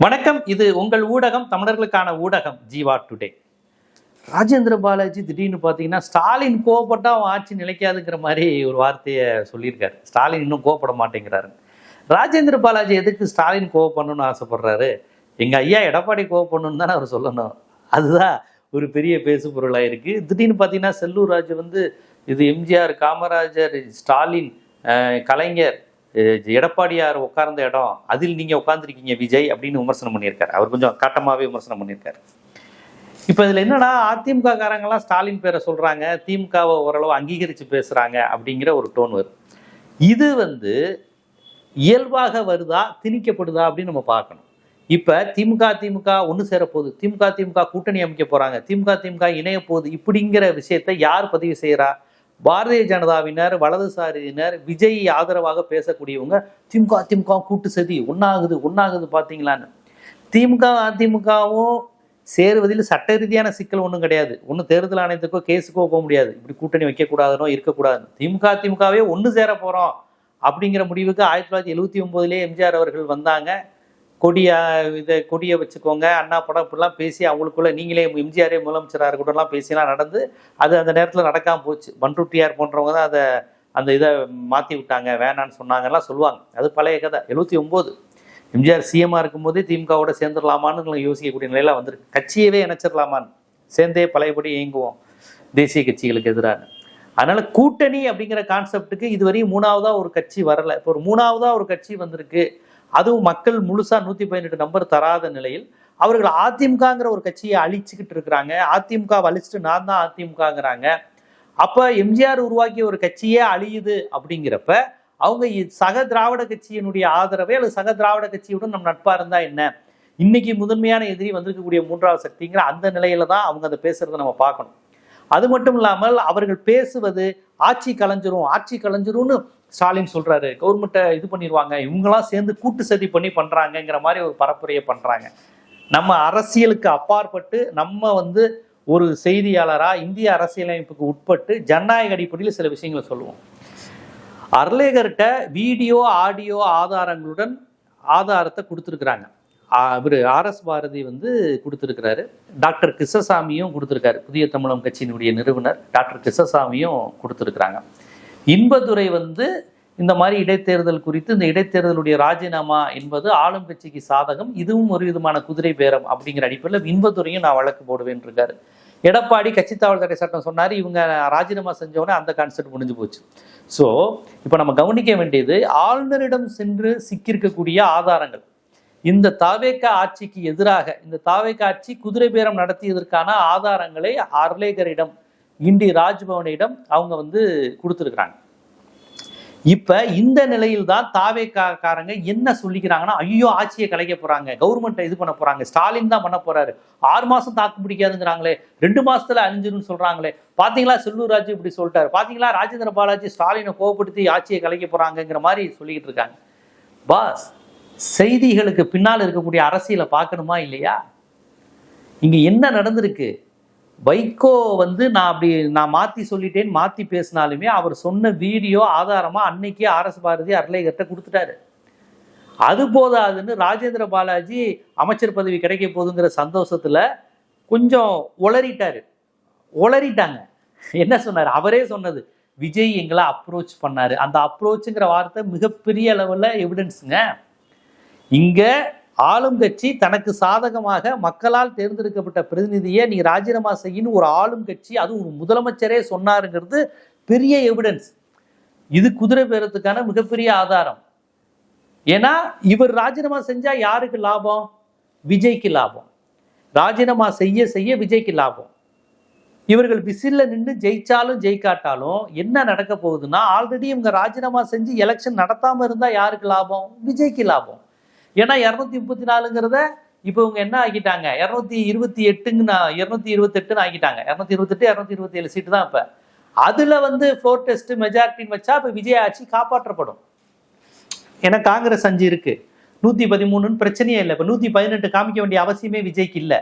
வணக்கம். இது உங்கள் ஊடகம், தமிழர்களுக்கான ஊடகம் ஜீவா டுடே. ராஜேந்திர பாலாஜி திடீர்னு பார்த்தீங்கன்னா ஸ்டாலின் கோவப்பட்டா அவன் ஆட்சி நிலைக்காதுங்கிற மாதிரி ஒரு வார்த்தையை சொல்லியிருக்காரு. ஸ்டாலின் இன்னும் கோவப்பட மாட்டேங்கிறாரு. ராஜேந்திர பாலாஜி எதுக்கு ஸ்டாலின் கோவப்படணும்னு ஆசைப்படுறாரு? எங்க ஐயா எடப்பாடி கோவப்படணும்னு தானே அவர் சொல்லணும். அதுதான் ஒரு பெரிய பேசு பொருளாக இருக்கு. திடீர்னு பார்த்தீங்கன்னா செல்லூர் ராஜு வந்து இது எம்ஜிஆர், காமராஜர், ஸ்டாலின், கலைஞர், எடப்பாடியார் உட்கார்ந்த இடம், அதில் நீங்க உட்கார்ந்துருக்கீங்க விஜய் அப்படின்னு விமர்சனம் பண்ணியிருக்காரு. அவர் கொஞ்சம் காட்டமாவே விமர்சனம் பண்ணியிருக்காரு. இப்ப இதுல என்னன்னா, அதிமுக காரங்கெல்லாம் ஸ்டாலின் பேரை சொல்றாங்க, திமுகவை ஓரளவு அங்கீகரிச்சு பேசுறாங்க அப்படிங்கிற ஒரு டோன் வருது. இது வந்து இயல்பாக வருதா திணிக்கப்படுதா அப்படின்னு நம்ம பார்க்கணும். இப்ப திமுக ஒன்று சேரப்போகுது, திமுக கூட்டணி அமைக்க போறாங்க, திமுக இணைய போகுது, இப்படிங்கிற விஷயத்தை யார் பதிவு செய்யறா? பாரதிய ஜனதாவினர், வலதுசாரியினர், விஜய் ஆதரவாக பேசக்கூடியவங்க திமுக கூட்டு சதி ஒன்னாகுது பாத்தீங்களான்னு. திமுக அதிமுகவும் சேருவதில் சட்ட ரீதியான சிக்கல் ஒன்றும் கிடையாது. ஒன்றும் தேர்தல் ஆணையத்துக்கோ கேஸுக்கோ போக முடியாது. இப்படி கூட்டணி வைக்கக்கூடாதுனோ இருக்கக்கூடாது. திமுகவே ஒன்று சேர போறோம் அப்படிங்கிற முடிவுக்கு 1979 எம்ஜிஆர் அவர்கள் வந்தாங்க. கொடியை வச்சுக்கோங்க, அண்ணா படம் இப்படிலாம் பேசி அவங்களுக்குள்ள நீங்களே எம்ஜிஆரே முதலமைச்சராக இருக்கட்டும் பேசிலாம் நடந்து அது அந்த நேரத்தில் நடக்காமல் போச்சு. பண்ருட்டியார் போன்றவங்க தான் அந்த இதை மாற்றி விட்டாங்க, வேணான்னு சொன்னாங்கலாம் சொல்லுவாங்க. அது பழைய கதை. 79 எம்ஜிஆர் சிஎம்மாக இருக்கும்போதே திமுகவோட சேர்ந்துடலாமான்னு யோசிக்கக்கூடிய நிலையில வந்திருக்கு. கட்சியவே இணைச்சிடலாமான்னு, சேர்ந்தே பழையபடி இயங்குவோம் தேசிய கட்சிகளுக்கு எதிராக. அதனால கூட்டணி அப்படிங்கிற கான்செப்டுக்கு இதுவரையும் மூணாவதா ஒரு கட்சி வரல. இப்போ ஒரு மூணாவதா ஒரு கட்சி வந்திருக்கு. அதுவும் மக்கள் முழுசா 118 நம்பர் தராத நிலையில் அவர்கள் அதிமுகங்கிற ஒரு கட்சியை அழிச்சுக்கிட்டு இருக்கிறாங்க. அதிமுக அழிச்சுட்டு நான் தான் அதிமுகங்கிறாங்க. அப்ப எம்ஜிஆர் உருவாக்கிய ஒரு கட்சியே அழியுது அப்படிங்கிறப்ப அவங்க சக திராவிட கட்சியினுடைய ஆதரவை அல்லது சக திராவிட கட்சியுடன் நம்ம நட்பா இருந்தா என்ன? இன்னைக்கு முதன்மையான எதிரி வந்திருக்கக்கூடிய மூன்றாவது சக்திங்கிற அந்த நிலையில தான் அவங்க அதை பேசுறதை நம்ம பார்க்கணும். அது மட்டும் இல்லாமல் அவர்கள் பேசுவது ஆட்சி கலைஞ்சிரும்னு ஸ்டாலின் சொல்றாரு. கவர்மெண்ட்டை இது பண்ணிடுவாங்க, இவங்கெல்லாம் சேர்ந்து கூட்டு சதி பண்ணி பண்றாங்கிற மாதிரி ஒரு பரப்புரையை பண்றாங்க. நம்ம அரசியலுக்கு அப்பாற்பட்டு நம்ம வந்து ஒரு செய்தியாளரா இந்திய அரசியலமைப்புக்கு உட்பட்டு ஜனநாயக அடிப்படையில் சில விஷயங்களை சொல்லுவோம். அர்லேகர்கிட்ட வீடியோ ஆடியோ ஆதாரங்களுடன் ஆதாரத்தை கொடுத்துருக்குறாங்க. இவர் RS பாரதி வந்து கொடுத்துருக்கிறாரு. டாக்டர் கிருஷ்ணசாமியும் கொடுத்துருக்காரு. புதிய தமிழகம் கட்சியினுடைய நிறுவனர் டாக்டர் கிருஷ்ணசாமியும் கொடுத்துருக்குறாங்க. இன்பதுரை வந்து இந்த மாதிரி இடைத்தேர்தல் குறித்து, இந்த இடைத்தேர்தலுடைய ராஜினாமா என்பது ஆளும் கட்சிக்கு சாதகம், இதுவும் ஒரு விதமான குதிரை பேரம் அப்படிங்கிற அடிப்படையில் இன்பதுரையும் நான் வழக்கு போடுவேன் இருக்காரு. எடப்பாடி கட்சி தாவல் தடை சட்டம் சொன்னார். இவங்க ராஜினாமா செஞ்சோடனே அந்த கான்செப்ட் முடிஞ்சு போச்சு. ஸோ இப்போ நம்ம கவனிக்க வேண்டியது, ஆளுநரிடம் சென்று சிக்கியிருக்கக்கூடிய ஆதாரங்கள். இந்த தாவேக ஆட்சிக்கு எதிராக இந்த தாவேக ஆட்சி குதிரை பேரம் நடத்தியதற்கான ஆதாரங்களை அர்லேகரிடம், இண்டி ராஜ்பவனிடம் அவங்க வந்து கொடுத்துருக்குறாங்க. இப்ப இந்த நிலையில் தான் தாவேக்காரங்க என்ன சொல்லிக்கிறாங்கன்னா, ஐயோ ஆட்சியை கலைக்க போறாங்க, கவர்மெண்ட்டை இது பண்ண போறாங்க, ஸ்டாலின் தான் பண்ண போறாரு, 6 மாசம் தாக்கு பிடிக்காதுங்கிறாங்களே, 2 மாசத்துல அழிஞ்சிருன்னு சொல்றாங்களே, பாத்தீங்களா செல்லூர் ராஜு இப்படி சொல்லிட்டாரு, பாத்தீங்களா ராஜேந்திர பாலாஜி ஸ்டாலினை கோவப்படுத்தி ஆட்சியை கலைக்க போறாங்கிற மாதிரி சொல்லிக்கிட்டு இருக்காங்க. பாஸ், செய்திகளுக்கு பின்னால் இருக்கக்கூடிய அரசியலை பார்க்கணுமா இல்லையா? இங்க என்ன நடந்திருக்கு? வைகோ வந்து நான் மாத்தி சொல்லிட்டேன்னு மாத்தி பேசினாலுமே அவர் சொன்ன வீடியோ ஆதாரமா அன்னைக்கு RS பாரதி அர்லேகர்ட்ட கொடுத்துட்டாரு. அது போதாதுன்னு ராஜேந்திர பாலாஜி அமைச்சர் பதவி கிடைக்க போகுதுங்கிற சந்தோஷத்துல கொஞ்சம் உளறிட்டாங்க. என்ன சொன்னாரு? அவரே சொன்னது, விஜய் எங்களை அப்ரோச் பண்ணாரு. அந்த அப்ரோச்சுங்கிற வார்த்தை மிகப்பெரிய அளவுல எவிடன்ஸுங்க. இங்க ஆளும் கட்சி தனக்கு சாதகமாக மக்களால் தேர்ந்தெடுக்கப்பட்ட பிரதிநிதியை நீ ராஜினாமா செய்யணும் ஒரு ஆளும் கட்சி, அது ஒரு முதலமைச்சரே சொன்னாருங்கிறது பெரிய எவிடன்ஸ். இது குதிரை பேரத்துக்கான மிகப்பெரிய ஆதாரம். ஏன்னா இவர் ராஜினாமா செஞ்சா யாருக்கு லாபம்? விஜய்க்கு லாபம். ராஜினாமா செய்ய விஜய்க்கு லாபம். இவர்கள் விசில்ல நின்று ஜெயிச்சாலும் ஜெயிக்காட்டாலும் என்ன நடக்க போகுதுன்னா, ஆல்ரெடி இவங்க ராஜினாமா செஞ்சு எலெக்ஷன் நடத்தாம இருந்தா யாருக்கு லாபம்? விஜய்க்கு லாபம். ஏன்னா 234ங்கிறத இப்போ இவங்க என்ன ஆக்கிட்டாங்க, 228ன்னு ஆக்கிட்டாங்க. 228 227 சீட்டு தான் இப்ப. அதுல வந்து ஃப்ளோர் டெஸ்ட் மெஜாரிட்டின்னு வச்சா இப்ப விஜய் ஆட்சி காப்பாற்றப்படும். ஏன்னா காங்கிரஸ் 5 இருக்கு, 113ன்னு பிரச்சனையே இல்லை. இப்ப 118 காமிக்க வேண்டிய அவசியமே விஜய்க்கு இல்லை.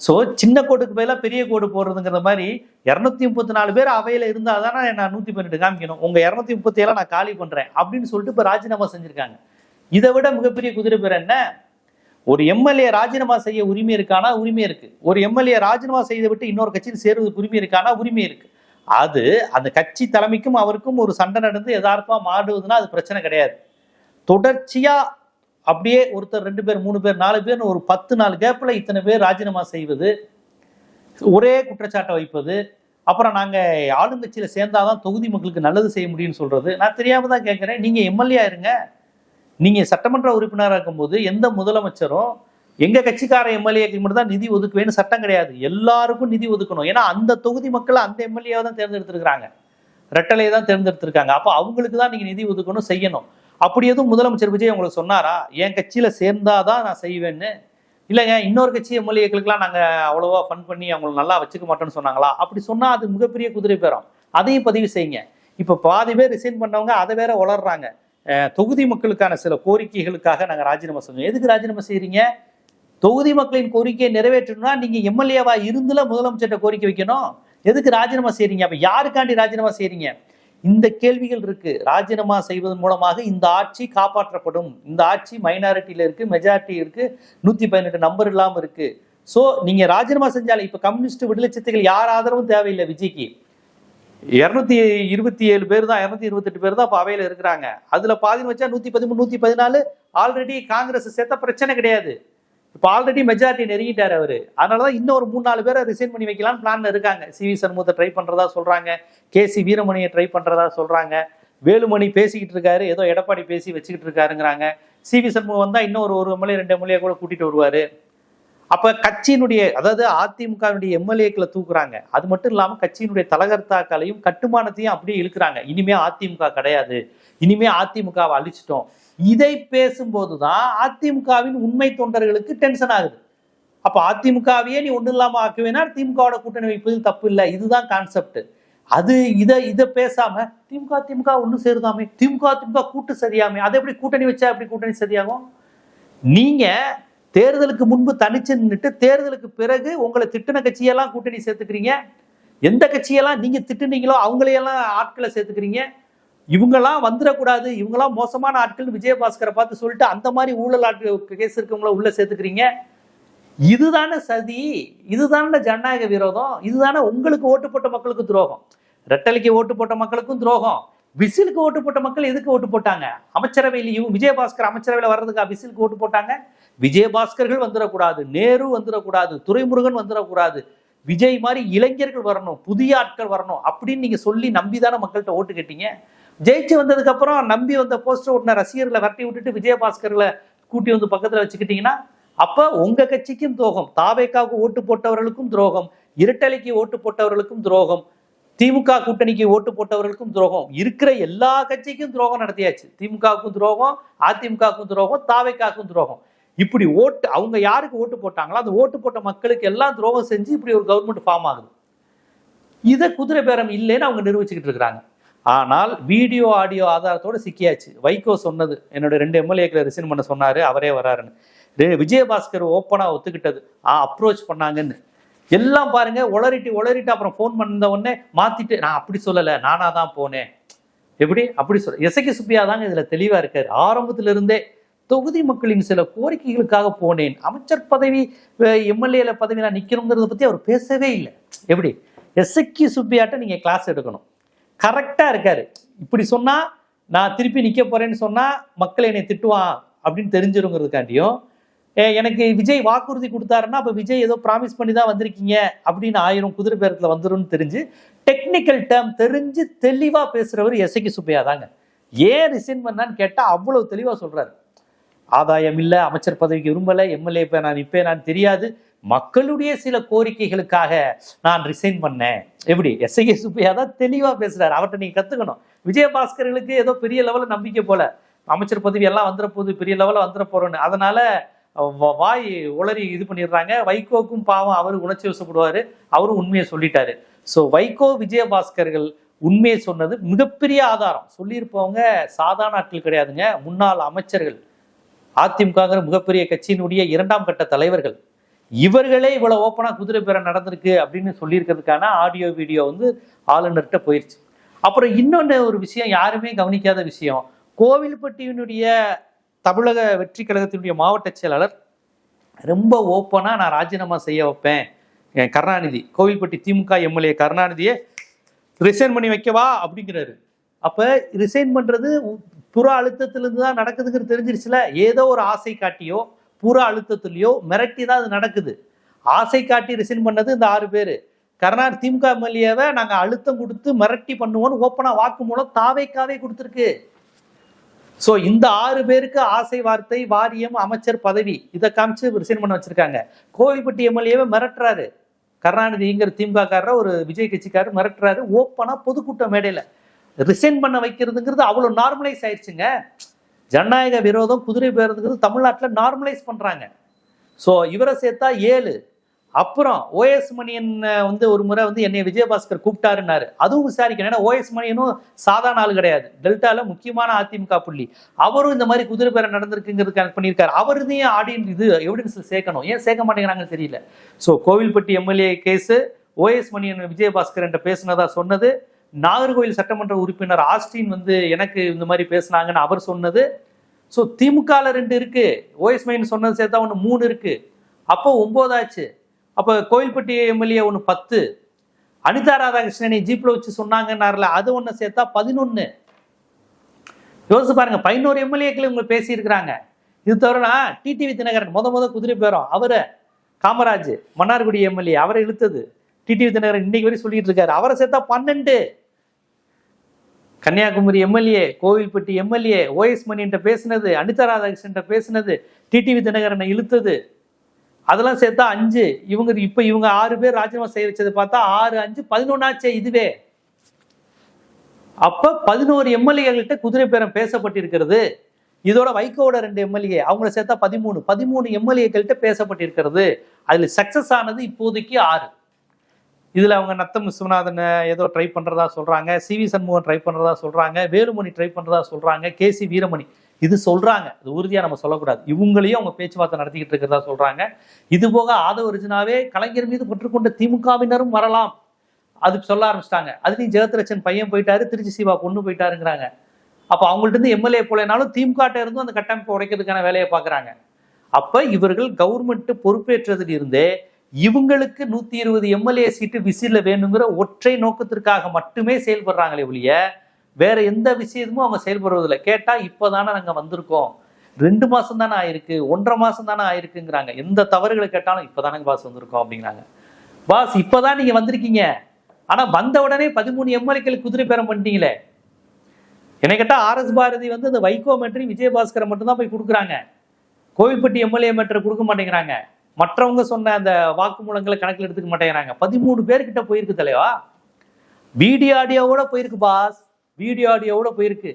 ஸோ சின்ன கோடுக்கு பதிலாக பெரிய கோடு போடுறதுங்கிற மாதிரி 234 பேர் அவையில இருந்தாதானே நான் 118 காமிக்கணும், உங்க 237 நான் காலி பண்றேன் அப்படின்னு சொல்லிட்டு இப்ப ராஜினாமா செஞ்சிருக்காங்க. இதை விட மிகப்பெரிய குதிரை பேர் என்ன? ஒரு எம்எல்ஏ ராஜினாமா செய்ய உரிமை இருக்கானா? உரிமை இருக்கு. ஒரு எம்எல்ஏ ராஜினாமா செய்து விட்டு இன்னொரு கட்சியில் சேருவதற்கு உரிமை இருக்கானா? உரிமை இருக்கு. அது அந்த கட்சி தலைமைக்கும் அவருக்கும் ஒரு சண்டை நடந்து யதார்த்தமா மாறுவதுன்னா அது பிரச்சனை கிடையாது. தொடர்ச்சியா அப்படியே ஒருத்தர் 2 பேர் 3 பேர் 4 பேர் ஒரு 10 நாள் கேப்ல இத்தனை பேர் ராஜினாமா செய்வது, ஒரே குற்றச்சாட்டை வைப்பது, அப்புறம் நாங்க ஆளுங்கட்சியில சேர்ந்தாதான் தொகுதி மக்களுக்கு நல்லது செய்ய முடியும்னு சொல்றது. நான் தெரியாம தான் கேட்கிறேன். நீங்க எம்எல்ஏ இருங்க. நீங்க சட்டமன்ற உறுப்பினராக இருக்கும்போது எந்த முதலமைச்சரும் எங்க கட்சிக்கார எம்எல்ஏக்கு மட்டும் தான் நிதி ஒதுக்குவேன்னு சட்டம் கிடையாது. எல்லாருக்கும் நிதி ஒதுக்கணும். ஏன்னா அந்த தொகுதி மக்கள் அந்த எம்எல்ஏவை தான் தேர்ந்தெடுத்திருக்கிறாங்க, ரெட்டலையை தான் தேர்ந்தெடுத்திருக்காங்க. அப்போ அவங்களுக்கு தான் நீங்க நிதி ஒதுக்கணும், செய்யணும். அப்படி எதுவும் முதலமைச்சர் விஜய் உங்களுக்கு சொன்னாரா? என் கட்சியில சேர்ந்தாதான் நான் செய்வேன்னு? இல்லைங்க இன்னொரு கட்சி எம்எல்ஏக்களுக்கெல்லாம் நாங்க அவ்வளவா ஃபண்ட் பண்ணி அவங்களை நல்லா வச்சுக்க மாட்டோம்னு சொன்னாங்களா? அப்படி சொன்னா அது மிகப்பெரிய குதிரை பேரம். அதையும் பதிவு செய்யுங்க. இப்ப பாதி பேர் ரிசைன் பண்ணவங்க அதை வேற வளர்றாங்க. தொகுதி மக்களுக்கான சில கோரிக்கைகளுக்காக நாங்க ராஜினாமா செய்வோம். எதுக்கு ராஜினாமா செய்யறீங்க? தொகுதி மக்களின் கோரிக்கையை நிறைவேற்றணும்னா நீங்க எம்எல்ஏவா இருந்துல முதலமைச்சர்கிட்ட கோரிக்கை வைக்கணும். எதுக்கு ராஜினாமா செய்யறீங்க? அப்ப யாருக்காண்டி ராஜினாமா செய்யறீங்க? இந்த கேள்விகள் இருக்கு. ராஜினாமா செய்வதன் மூலமாக இந்த ஆட்சி காப்பாற்றப்படும். இந்த ஆட்சி மைனாரிட்டியில இருக்கு, மெஜாரிட்டி இருக்கு, 118 நம்பர் இல்லாம இருக்கு. சோ நீங்க ராஜினாமா செஞ்சாலே இப்ப கம்யூனிஸ்ட் விடுதலை சிறுத்தைகள் யார் ஆதரவும் தேவையில்லை. விஜய்க்கு 227 பேர் தான், 228 பேர் தான் இப்ப அவையில இருக்கிறாங்க. அதுல பாதி வச்சா 113 114 ஆல்ரெடி காங்கிரஸ் சேர்த்த பிரச்சனை கிடையாது. இப்ப ஆல்ரெடி மெஜாரிட்டி நெருங்கிட்டாரு அவரு. அதனாலதான் இன்னொரு 3-4 பேரை ரிசைன் பண்ணி வைக்கலாம்னு பிளான்ல இருக்காங்க. சிவி சண்முகத்தை ட்ரை பண்றதா சொல்றாங்க, கேசி வீரமணியை ட்ரை பண்றதா சொல்றாங்க, வேலுமணி பேசிக்கிட்டு இருக்காரு, ஏதோ எடப்பாடி பேசி வச்சுக்கிட்டு இருக்காருங்கிறாங்க. சிவி சண்முகம் வந்தா இன்னும் ஒரு எம்எல்ஏ 2 எம்எல்ஏ கூட கூட்டிட்டு வருவாரு. அப்ப கட்சியினுடைய, அதாவது அதிமுகவினுடைய எம்எல்ஏக்களை தூக்குறாங்க. அது மட்டும் இல்லாம கட்சியினுடைய தலகர்த்தாக்களையும் கட்டுமானத்தையும் அப்படியே இழுக்கிறாங்க. இனிமே அதிமுக கிடையாது, இனிமே அதிமுகவை அழிச்சிட்டோம். இதை பேசும்போதுதான் அதிமுகவின் உண்மை தொண்டர்களுக்கு டென்ஷன் ஆகுது. அப்ப அதிமுகவையே நீ ஒண்ணு இல்லாம ஆக்குவேனா திமுகவோட கூட்டணி வைப்பதில் தப்பு இல்லை. இதுதான் கான்செப்ட். அது இதை பேசாம திமுக ஒண்ணு சேருதாமே, திமுக கூட்டு சரியாமே, அதை எப்படி கூட்டணி வச்சா எப்படி கூட்டணி சரியாகும்? நீங்க தேர்தலுக்கு முன்பு தனிச்சு நின்றுட்டு தேர்தலுக்கு பிறகு உங்களை திட்டின கட்சியெல்லாம் கூட்டணி சேர்த்துக்கிறீங்க. எந்த கட்சியெல்லாம் நீங்க திட்டுனீங்களோ அவங்களையெல்லாம் ஆட்களை சேர்த்துக்கிறீங்க. இவங்கெல்லாம் வந்துடக்கூடாது, இவங்கெல்லாம் மோசமான ஆட்கள் விஜயபாஸ்கரை பார்த்து சொல்லிட்டு அந்த மாதிரி ஊழல் ஆட்கள் கேஸ் இருக்கவங்கள உள்ள சேர்த்துக்கிறீங்க. இதுதானே சதி, இதுதானே ஜனநாயக விரோதம், இதுதானே உங்களுக்கு ஓட்டு போட்ட மக்களுக்கு துரோகம். ரெட்டலைக்கு ஓட்டு போட்ட மக்களுக்கும் துரோகம். விசிலுக்கு ஓட்டு போட்ட மக்கள் எதுக்கு ஓட்டு போட்டாங்க? அமைச்சரவையில் விஜயபாஸ்கர் அமைச்சரவையில் வர்றதுக்கு விசிலுக்கு ஓட்டு போட்டாங்க. விஜயபாஸ்கர்கள் வந்துடக்கூடாது, நேரு வந்துடக்கூடாது, துரைமுருகன் வந்துடக்கூடாது, விஜய் மாதிரி இளைஞர்கள் வரணும், புதிய ஆட்கள் வரணும் அப்படின்னு நீங்க சொல்லி நம்பிதானே மக்கள்கிட்ட ஓட்டு கேட்டீங்க. ஜெயிச்சு வந்ததுக்கு அப்புறம் நம்பி வந்த போஸ்டர் ஓட்டின ரசிகர்களை வரட்டி விட்டுட்டு விஜயபாஸ்கர்களை கூட்டி வந்து பக்கத்துல வச்சுக்கிட்டீங்கன்னா அப்ப உங்க கட்சிக்கும் துரோகம், தாவேக்காவுக்கு ஓட்டு போட்டவர்களுக்கும் துரோகம், இரட்டலைக்கு ஓட்டு போட்டவர்களுக்கும் துரோகம், திமுக கூட்டணிக்கு ஓட்டு போட்டவர்களுக்கும் துரோகம், இருக்கிற எல்லா கட்சிக்கும் துரோகம் நடத்தியாச்சு. திமுகவுக்கும் துரோகம், அதிமுகவுக்கும் துரோகம், தாவேக்காவுக்கும் துரோகம். இப்படி ஓட்டு அவங்க யாருக்கு ஓட்டு போட்டாங்களோ அந்த ஓட்டு போட்ட மக்களுக்கு எல்லாம் துரோகம் செஞ்சு இப்படி ஒரு கவர்மெண்ட் ஃபார்ம் ஆகுது. இதை குதிரை பேரம் இல்லைன்னு அவங்க நிரூபிச்சுக்கிட்டு இருக்கிறாங்க. ஆனால் வீடியோ ஆடியோ ஆதாரத்தோட சிக்கியாச்சு. வைகோ சொன்னது, என்னோட 2 எம்எல்ஏக்களை ரிசைன் பண்ண சொன்னாரு, அவரே வராருன்னு. விஜயபாஸ்கர் ஓப்பனா ஒத்துக்கிட்டது, அப்ரோச் பண்ணாங்கன்னு எல்லாம் பாருங்க. உளறிட்டு அப்புறம் போன் பண்ண உடனே மாத்திட்டு நான் அப்படி சொல்லல, நானா தான் போனேன். எப்படி அப்படி சொல்ல? எசகி சுப்பியா தாங்க இதுல தெளிவா இருக்காரு. ஆரம்பத்துல இருந்தே தொகுதி மக்களின் சில கோரிக்கைகளுக்காக போனேன், அமைச்சர் பதவி எம்எல்ஏ பதவி நான் நிக்கணுங்கிறத பத்தி அவர் பேசவே இல்லை. எப்படி எசகி சுப்பியாட்ட நீங்க கிளாஸ் எடுக்கணும். கரெக்டா இருக்காரு. இப்படி சொன்னா நான் திருப்பி நிக்க போறேன்னு சொன்னா மக்கள் என்னை திட்டுவான் அப்படின்னு தெரிஞ்சிருங்கிறதுக்காண்டியும், எனக்கு விஜய் வாக்குறுதி கொடுத்தாருன்னா அப்ப விஜய் ஏதோ ப்ராமிஸ் பண்ணி தான் வந்திருக்கீங்க அப்படின்னு 1000 குதிரை பேரத்துல வந்துரும்னு தெரிஞ்சு டெக்னிக்கல் டேர்ம் தெரிஞ்சு தெளிவா பேசுறவர் எசகி சுப்பையா தாங்க. ஏன் ரிசைன் பண்ணான்னு கேட்டா அவ்வளவு தெளிவா சொல்றாரு. ஆதாயம் இல்லை, அமைச்சர் பதவிக்கு விரும்பலை, எம்எல்ஏ நான் தெரியாது, மக்களுடைய சில கோரிக்கைகளுக்காக நான் ரிசைன் பண்ணேன். எப்படி எஸ்ஐகே சுப்பையா தான் தெளிவா பேசுறாரு. அவர்கிட்ட நீங்க கத்துக்கணும். விஜயபாஸ்கர்களுக்கு ஏதோ பெரிய லெவலில் நம்பிக்கை போல, அமைச்சர் பதவி எல்லாம் வந்துட போகுது, பெரிய லெவலில் வந்துட போறோன்னு, அதனால வாய் உளறி இது பண்ணிடுறாங்க. வைகோக்கும் பாவம், அவரு உணர்ச்சி வசப்படுவாரு, அவரும் உண்மையை சொல்லிட்டாரு. ஸோ வைகோ விஜயபாஸ்கர்கள் உண்மையை சொன்னது மிகப்பெரிய ஆதாரம். சொல்லியிருப்பவங்க சாதாரண ஆட்கள் கிடையாதுங்க, முன்னாள் அமைச்சர்கள், அதிமுக மிகப்பெரிய கட்சியினுடைய 2ஆம் கட்ட தலைவர்கள். இவர்களே இவ்வளவு ஓப்பனா குதிரை பேரம் நடந்திருக்கு அப்படின்னு சொல்லியிருக்கிறதுக்கான ஆடியோ வீடியோ ஆளுநர்கிட்ட போயிடுச்சு. அப்புறம் இன்னொன்னு ஒரு விஷயம், யாருமே கவனிக்காத விஷயம், கோவில்பட்டியினுடைய தமிழக வெற்றி கழகத்தினுடைய மாவட்ட செயலாளர் ரொம்ப ஓப்பனாக நான் ராஜினாமா செய்ய வைப்பேன், கருணாநிதி கோவில்பட்டி திமுக எம்எல்ஏ கருணாநிதியை ரிசைன் பண்ணி வைக்கவா அப்படிங்கிறாரு. அப்போ ரிசைன் பண்ணுறது புற அழுத்தத்திலிருந்து தான் நடக்குதுங்கிறது தெரிஞ்சிருச்சுல. ஏதோ ஒரு ஆசை காட்டியோ புற அழுத்தத்துலையோ மிரட்டி தான் அது நடக்குது. ஆசை காட்டி ரிசைன் பண்ணது இந்த 6 பேர். கருணாநிதி திமுக எம்எல்ஏவை நாங்கள் அழுத்தம் கொடுத்து மிரட்டி பண்ணுவோன்னு ஓப்பனாக வாக்கு மூலம் தாவேக்காவே கொடுத்துருக்கு. ஸோ இந்த 6 பேருக்கு ஆசை வார்த்தை, வாரியம், அமைச்சர் பதவி இதை காமிச்சு ரிசைன் பண்ண வச்சிருக்காங்க. கோவில்பட்டி எம்எல்ஏவை மிரட்டுறாரு கருணாநிதிங்கிற திமுகக்காரர், ஒரு விஜய் கட்சிக்காரர் மிரட்டுறாரு ஓப்பனா பொதுக்கூட்ட மேடையில். ரிசைன் பண்ண வைக்கிறதுங்கிறது அவ்வளோ நார்மலைஸ் ஆயிடுச்சுங்க. ஜனநாயக விரோதம், குதிரை பேருந்துங்கிறது தமிழ்நாட்டில் நார்மலைஸ் பண்றாங்க. ஸோ இவரை சேர்த்தா 7. அப்புறம் ஓஎஸ் மணியன் ஒரு முறை என்னை விஜயபாஸ்கர் கூப்பிட்டாருன்னாரு. அதுவும் விசாரிக்கணும். ஏன்னா ஓஎஸ் மணியனும் சாதாரண ஆள் கிடையாது, டெல்டால முக்கியமான அதிமுக புள்ளி. அவரும் இந்த மாதிரி குதிரை பேரம் நடந்திருக்குங்கிறது பண்ணியிருக்காரு. அவருதையும் இது எவிடன்ஸ்ல சேர்க்கணும். ஏன் சேர்க்க மாட்டேங்கிறாங்கன்னு தெரியல. So Kovilpatti MLA case, OS Maniyan Vijayabaskar என்ற பேசுனதா சொன்னது, நாகர்கோவில் சட்டமன்ற உறுப்பினர் ஆஸ்டின் எனக்கு இந்த மாதிரி பேசினாங்கன்னு அவர் சொன்னது. ஸோ திமுகல 2 இருக்கு, ஓஎஸ் மணியன் சொன்னது சேர்த்தா 3 இருக்கு. அப்போ 9 ஆச்சு. அப்போ கோவில்பட்டி எம்எல்ஏ 10, அனிதா ராதாகிருஷ்ணனை ஜீப்ல வச்சு சொன்னாங்கன்னார்ல, அது ஒன்று சேர்த்தா 11. யோசிச்சு பாருங்க, 11 எம்எல்ஏக்கள் இவங்க பேசியிருக்கிறாங்க. இது தவிர டிடிவி தினகரன் முத குதிரை பேரம், அவரை காமராஜ் மன்னார்குடி எம்எல்ஏ அவரை இழுத்தது டிடிவி தினகரன் இன்னைக்கு வரை சொல்லிட்டு இருக்காரு. அவரை சேர்த்தா 12. Kanyakumari MLA, Kovilpatti MLA, OS மணியன்ட்ட பேசினது, அனிதா ராதாகிருஷ்ணன் பேசினது, டிடிவி தினகரனை இழுத்தது, அதெல்லாம் சேர்த்தா 5. இவங்க 6 பேர் ராஜினாமா செய்ய வச்சது பார்த்தா 6, 5, 11 ஆச்சே இதுவே. அப்ப 11 எம்எல்ஏகள்கிட்ட குதிரை பேரம் பேசப்பட்டிருக்கிறது. இதோட வைகோட 2 எம்எல்ஏ அவங்கள சேர்த்தா 13 எம்எல்ஏக்கள்கிட்ட பேசப்பட்டிருக்கிறது. அதுல சக்சஸ் ஆனது இப்போதைக்கு 6. இதுல அவங்க நத்தம் விஸ்வநாதன் ஏதோ ட்ரை பண்றதா சொல்றாங்க, சிவி சண்முகம் ட்ரை பண்றதா சொல்றாங்க, வேலுமணி ட்ரை பண்றதா சொல்றாங்க, கேசி வீரமணி இது சொல்றாங்க. அது உறுதியா நம்ம சொல்லக்கூடாது. இவங்களையும் அவங்க பேச்சுவார்த்தை நடத்திக்கிட்டு இருக்கிறதா சொல்றாங்க. இது போக ஆதவ அர்ஜுனாவே கலைஞர் மீது பற்றுக்கொண்ட திமுகவினரும் வரலாம் அதுக்கு சொல்ல ஆரம்பிச்சிட்டாங்க. அதுலயும் ஜெகத்ரட்சன் பையன் போயிட்டாரு, திருச்சி சிவா பொண்ணு போயிட்டாருங்கிறாங்க. அப்ப அவங்கள்ட்ட இருந்து எம்எல்ஏ போலனாலும் திமுக இருந்தும் அந்த கட்டமைப்பை உடைக்கிறதுக்கான வேலையை பாக்குறாங்க. அப்ப இவர்கள் கவர்மெண்ட் பொறுப்பேற்றதில் இருந்தே இவங்களுக்கு 120 எம்எல்ஏ சீட்டு விசில வேணுங்கிற ஒற்றை நோக்கத்திற்காக மட்டுமே செயல்படுறாங்களே ஒழிய வேற எந்த விஷயமும் அவங்க செயல்படுவதில்லை. கேட்டா இப்பதானே நாங்க வந்திருக்கோம், 2 மாசம் தானே ஆயிருக்கு, 1.5 மாசம் தானே ஆயிருக்குங்கிறாங்க. எந்த தவறுகளை கேட்டாலும் இப்பதானே பாஸ் வந்திருக்கோம் அப்படிங்கிறாங்க. பாஸ் இப்பதான் நீங்க வந்திருக்கீங்க, ஆனா வந்த உடனே 13 எம்எல்ஏக்கள் குதிரை பேரம் பண்ணிட்டீங்களே. என்னை கேட்டா ஆர்எஸ் பாரதி அந்த வைகோ மேட்டரி விஜயபாஸ்கரை மட்டும்தான் போய் கொடுக்குறாங்க, கோவில்பட்டி எம்எல்ஏ மேட்டரை கொடுக்க மாட்டேங்கிறாங்க. மற்றவங்க சொன்ன அந்த வாக்குமூலங்களை கணக்கில் எடுத்துக்க மாட்டேங்கிறாங்க. 13 பேர்கிட்ட போயிருக்கு தலைவா. வீடியோ ஆடியோவோட போயிருக்கு பாஸ், வீடியோ ஆடியோவோட போயிருக்கு.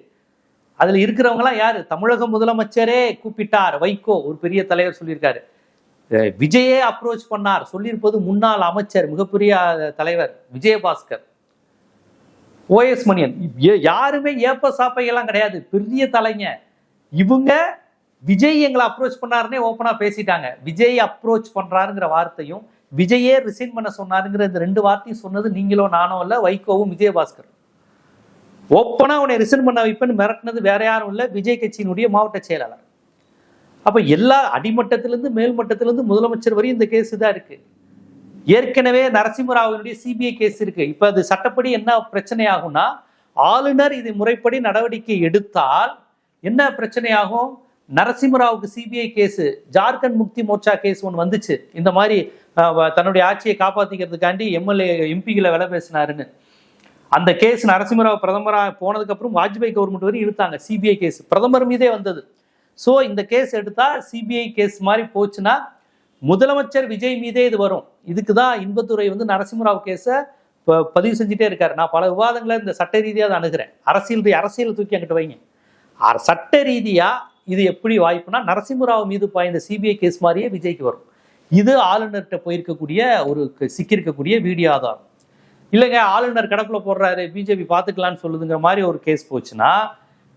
அதுல இருக்கிறவங்கலாம் யாரு? தமிழக முதலமைச்சரே கூப்பிட்டார், வைகோ ஒரு பெரிய தலைவர் சொல்லியிருக்காரு, விஜயே அப்ரோச் பண்ணார் சொல்லியிருப்பது முன்னாள் அமைச்சர் மிகப்பெரிய தலைவர் விஜயபாஸ்கர், ஓஎஸ் மணியன். யாருமே ஏப்ப சாப்பையெல்லாம் கிடையாது, பெரிய தலைங்க இவங்க. விஜய் எங்களை அப்ரோச் பண்ணாருன்னே ஓப்பனா பேசிட்டாங்க. விஜய் அப்ரோச் பண்றாருங்கிற வார்த்தையும் விஜயே ரிசைன் பண்ண சொன்னாருங்கிற இந்த 2 வார்த்தையும் சொன்னது நீங்களோ நானோ இல்ல, வைகோவும் விஜயபாஸ்கர். ஓப்பனா உன்னை ரிசைன் பண்ண வைப்பேன்னு மிரட்டினது வேற யாரும் இல்ல, விஜய் கட்சியினுடைய மாவட்ட செயலாளர். அப்ப எல்லா அடிமட்டத்திலிருந்து மேல்மட்டத்திலிருந்து முதலமைச்சர் வரையும் இந்த கேஸ் தான் இருக்கு. ஏற்கனவே நரசிம்மராவினுடைய சிபிஐ கேஸ் இருக்கு. இப்ப அது சட்டப்படி என்ன பிரச்சனை ஆகும்னா, ஆளுநர் இது முறைப்படி நடவடிக்கை எடுத்தால் என்ன பிரச்சனை ஆகும்? நரசிம்மராவுக்கு CBI case, Jharkhand Mukti Morcha case ஒன்று வந்துச்சு. இந்த மாதிரி தன்னுடைய ஆட்சியை காப்பாத்திக்கிறதுக்காண்டி எம்எல்ஏ எம்பிகளை விலை பேசினாருன்னு. அந்த கேஸ் நரசிம்மராவ் பிரதமராக போனதுக்கு அப்புறம் வாஜ்பாய் கவர்மெண்ட் வரையும் இழுத்தாங்க. சிபிஐ கேஸ் பிரதமர் மீதே வந்தது. ஸோ இந்த கேஸ் எடுத்தா சிபிஐ கேஸ் மாதிரி போச்சுன்னா முதலமைச்சர் விஜய் மீதே இது வரும். இதுக்கு தான் இன்பத்துறை நரசிம்மராவ் கேஸை பதிவு செஞ்சுட்டே இருக்காரு. நான் பல விவாதங்களை இந்த சட்ட ரீதியாக அதை அணுகிறேன். அரசியல் தூக்கி அங்கிட்டு வைங்க. சட்ட ரீதியா இது எப்படி வாய்ப்புனா, நரசிம்மராவ் மீது பாய்ந்த சிபிஐ கேஸ் மாதிரியே விஜய்க்கு வரும். இது ஆளுநர்கிட்ட போயிருக்கக்கூடிய சிக்கியிருக்கக்கூடிய வீடியோ ஆதாரம். இல்லைங்க ஆளுநர் கடப்புல போடுறாரு, பிஜேபி பார்த்துக்கலான்னு சொல்லுதுங்கிற மாதிரி ஒரு கேஸ் போச்சுன்னா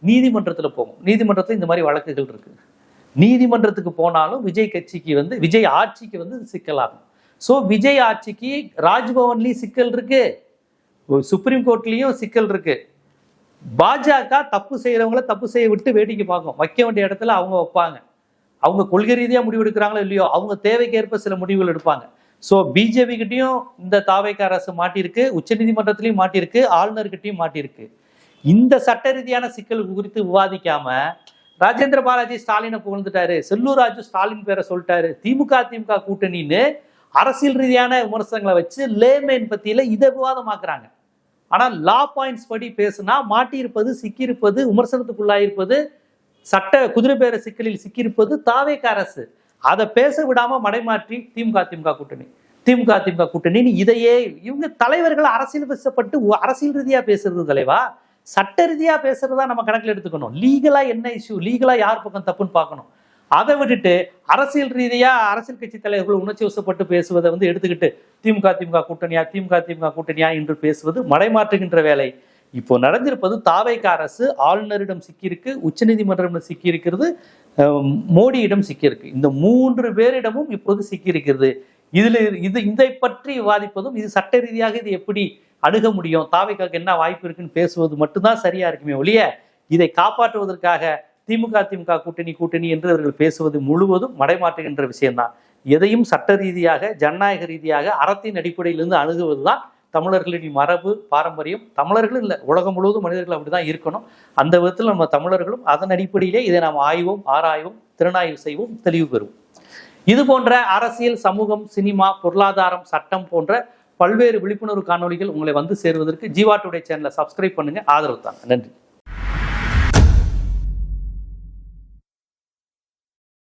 நீதிமன்றத்தில் போகும். நீதிமன்றத்தில் இந்த மாதிரி வழக்குகள் இருக்கு. நீதிமன்றத்துக்கு போனாலும் விஜய் கட்சிக்கு விஜய் ஆட்சிக்கு சிக்கலாகும். ஸோ விஜய் ஆட்சிக்கு ராஜ்பவன்லயும் சிக்கல் இருக்கு, சுப்ரீம் கோர்ட்லயும் சிக்கல் இருக்கு. பாஜக தப்பு செய்யறவங்கள தப்பு செய்ய விட்டு வேடிக்கை பார்க்கும், வைக்க வேண்டிய இடத்துல அவங்க வைப்பாங்க. அவங்க கொள்கை ரீதியா முடிவு எடுக்கிறாங்களோ இல்லையோ, அவங்க தேவைக்கேற்ப சில முடிவுகள் எடுப்பாங்க. ஸோ பிஜேபி கிட்டையும் இந்த தாவேக்கா அரசு மாட்டியிருக்கு, உச்சநீதிமன்றத்திலையும் மாட்டியிருக்கு, ஆளுநர்கிட்டையும் மாட்டியிருக்கு. இந்த சட்ட ரீதியான சிக்கல் குறித்து விவாதிக்காம ராஜேந்திர பாலாஜி ஸ்டாலினை புகழ்ந்துட்டாரு, செல்லூர் ராஜு ஸ்டாலின் பேரை சொல்லிட்டாரு, திமுக கூட்டணின்னு அரசியல் ரீதியான விமர்சனங்களை வச்சு லேமேன் பத்தியில இதை விவாதமாக்குறாங்க. ஆனால் லா பாயிண்ட்ஸ் படி பேசுனா மாட்டியிருப்பது, சிக்கியிருப்பது, விமர்சனத்துக்குள்ளாயிருப்பது, சட்ட குதிரை பேர சிக்கலில் சிக்கியிருப்பது தாவேக்கா அரசு. அதை பேச விடாம மடைமாற்றி திமுக கூட்டணின்னு இதையே இவங்க தலைவர்கள் அரசியல் பேசப்பட்டு அரசியல் ரீதியா பேசுறது தலைவா, சட்ட ரீதியா பேசுறதா நம்ம கணக்கில் எடுத்துக்கணும். லீகலா என்ன இஷ்யூ, லீகலா யார் பக்கம் தப்புன்னு பார்க்கணும். அதை விட்டுட்டு அரசியல் ரீதியா அரசியல் கட்சி தலைவர்கள் உணர்ச்சி வசப்பட்டு பேசுவதை எடுத்துக்கிட்டு திமுக கூட்டணியா என்று பேசுவது மடைமாற்றுகின்ற வேலை. இப்போ நடந்திருப்பது தாவேக்கா அரசு ஆளுநரிடம் சிக்கியிருக்கு, உச்சநீதிமன்றம் சிக்கியிருக்கிறது, மோடியிடம் சிக்கியிருக்கு. இந்த 3 பேரிடமும் இப்போது சிக்கியிருக்கிறது. இதை பற்றி விவாதிப்பதும், இது சட்ட ரீதியாக இது எப்படி அணுக முடியும், தாவேக்காக்கு என்ன வாய்ப்பு இருக்குன்னு பேசுவது மட்டும்தான் சரியா இருக்குமே ஒழிய, இதை காப்பாற்றுவதற்காக திமுக கூட்டணி என்று அவர்கள் பேசுவது முழுவதும் மடைமாற்றுகின்ற விஷயம்தான். எதையும் சட்ட ரீதியாக, ஜனநாயக ரீதியாக, அறத்தின் அடிப்படையிலிருந்து அணுகுவதுதான் தமிழர்களின் மரபு, பாரம்பரியம். தமிழர்களும் இல்லை, உலகம் முழுவதும் மனிதர்கள் அப்படிதான் இருக்கணும். அந்த விதத்தில் நம்ம தமிழர்களும் அதன் அடிப்படையிலே இதை நாம் ஆராய்வோம், திறனாய்வு செய்வோம், தெளிவு பெறுவோம். இது போன்ற அரசியல், சமூகம், சினிமா, பொருளாதாரம், சட்டம் போன்ற பல்வேறு விழிப்புணர்வு காணொளிகள் உங்களை வந்து சேருவதற்கு ஜீவா டுடே சேனலை சப்ஸ்கிரைப் பண்ணுங்க, ஆதரவு தாங்க. நன்றி.